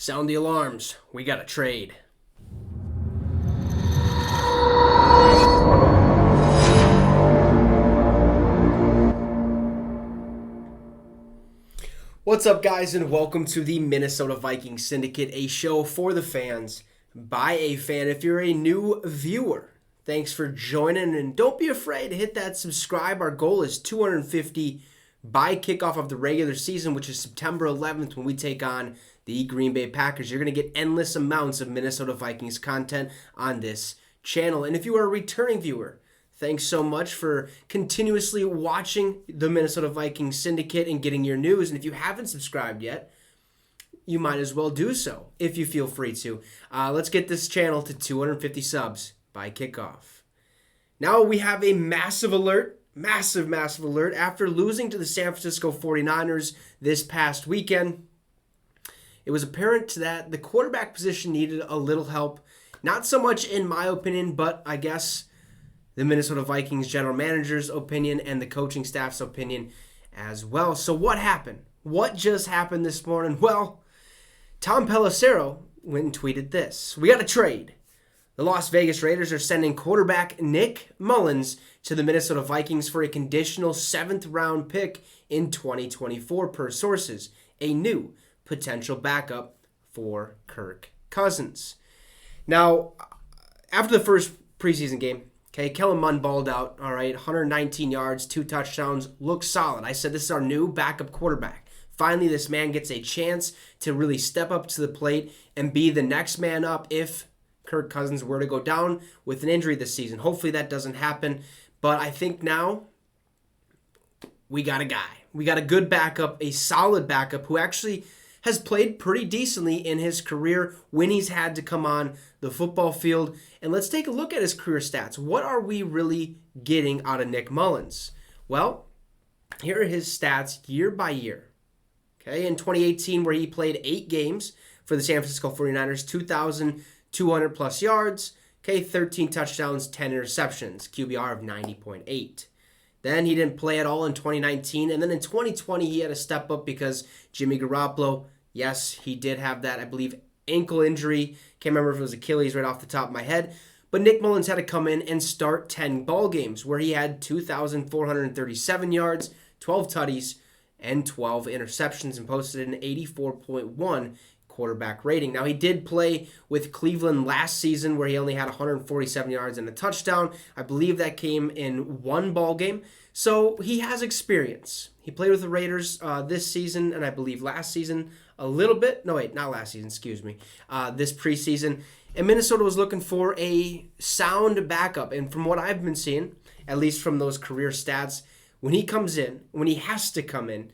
Sound the alarms. We got a trade. What's up, guys, and welcome to the Minnesota Vikings Syndicate, a show for the fans, by a fan. If you're a new viewer, thanks for joining, and don't be afraid to hit that subscribe. Our goal is 250 by kickoff of the regular season, which is September 11th when we take on the Green Bay Packers. You're going to get endless amounts of Minnesota Vikings content on this channel. And if you are a returning viewer, thanks so much for continuously watching the Minnesota Vikings Syndicate and getting your news. And if you haven't subscribed yet, you might as well do so if you feel free to. Let's get this channel to 250 subs by kickoff. Now we have a massive alert. Massive alert. After losing to the San Francisco 49ers this past weekend, it was apparent that the quarterback position needed a little help. Not so much in my opinion, but I guess the Minnesota Vikings general manager's opinion and the coaching staff's opinion as well. So what happened? What just happened this morning? Well, Tom Pelissero went and tweeted this. We got a trade. The Las Vegas Raiders are sending quarterback Nick Mullens to the Minnesota Vikings for a conditional 7th-round pick in 2024 per sources, a new potential backup for Kirk Cousins. Now, after the first preseason game, Kellen Mond balled out, all right, 119 yards, 2 touchdowns, looks solid. I said this is our new backup quarterback. Finally, this man gets a chance to really step up to the plate and be the next man up if Kirk Cousins were to go down with an injury this season. Hopefully that doesn't happen. But I think now we got a guy. We got a good backup, a solid backup who actually has played pretty decently in his career when he's had to come on the football field. And let's take a look at his career stats. What are we really getting out of Nick Mullens? Well, here are his stats year by year. In 2018, where he played 8 games for the San Francisco 49ers, 2,200 plus yards, 13 touchdowns, 10 interceptions, QBR of 90.8. Then he didn't play at all in 2019, and then in 2020 he had to step up because Jimmy Garoppolo, yes, he did have that, I believe, ankle injury. Can't remember if it was Achilles right off the top of my head. But Nick Mullens had to come in and start 10 ball games where he had 2,437 yards, 12 tutties, and 12 interceptions and posted an 84.1 quarterback rating. Now, he did play with Cleveland last season where he only had 147 yards and a touchdown. I believe that came in 1 ball game. So he has experience. He played with the Raiders this season and I believe last season a little bit. No, wait, not last season, excuse me. This preseason. And Minnesota was looking for a sound backup. And from what I've been seeing, at least from those career stats, when he comes in, when he has to come in,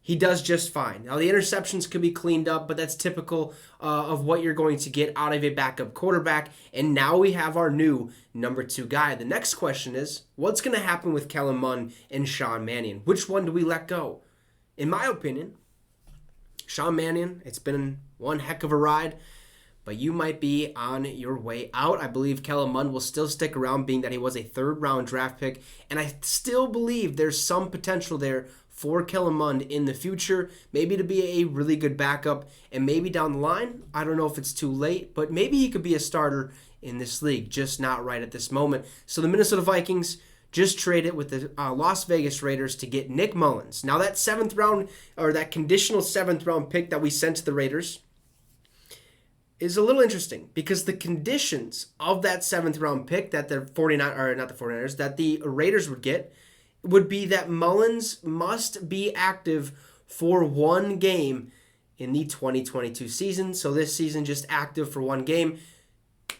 he does just fine. Now, the interceptions could be cleaned up, but that's typical of what you're going to get out of a backup quarterback. And now we have our new number 2 guy. The next question is, what's going to happen with Kellen Mond and Sean Mannion? Which one do we let go? In my opinion, Sean Mannion, it's been one heck of a ride, but you might be on your way out. I believe Kellen Mond will still stick around, being that he was a 3rd-round draft pick, and I still believe there's some potential there for Kellen Mond in the future, maybe to be a really good backup, and maybe down the line, I don't know if it's too late, but maybe he could be a starter in this league, just not right at this moment. So the Minnesota Vikings just traded with the Las Vegas Raiders to get Nick Mullens. Now that 7th round, or that conditional 7th round pick that we sent to the Raiders is a little interesting because the conditions of that 7th round pick that the 49ers, or not the 49ers, that the Raiders would get would be that Mullens must be active for 1 game in the 2022 season. So this season, just active for 1 game.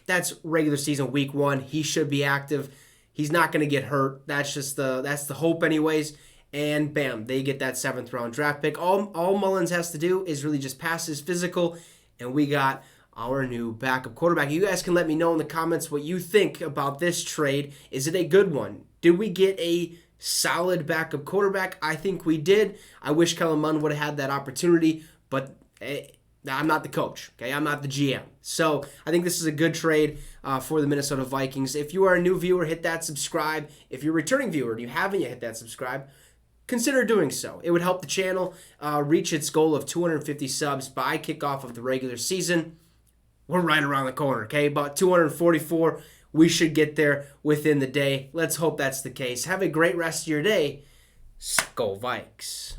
That's regular season week 1. He should be active. He's not going to get hurt. That's the hope anyways. And bam, they get that 7th round draft pick. All Mullens has to do is really just pass his physical, and we got our new backup quarterback. You guys can let me know in the comments what you think about this trade. Is it a good one? Did we get a solid backup quarterback? I think we did. I wish Kellen Mond would have had that opportunity, but I'm not the coach. I'm not the GM. So I think this is a good trade for the Minnesota Vikings. If you are a new viewer, hit that subscribe. If you're a returning viewer and you haven't yet hit that subscribe, consider doing so. It would help the channel reach its goal of 250 subs by kickoff of the regular season. We're right around the corner, okay? About 244. We should get there within the day. Let's hope that's the case. Have a great rest of your day. Skol Vikes.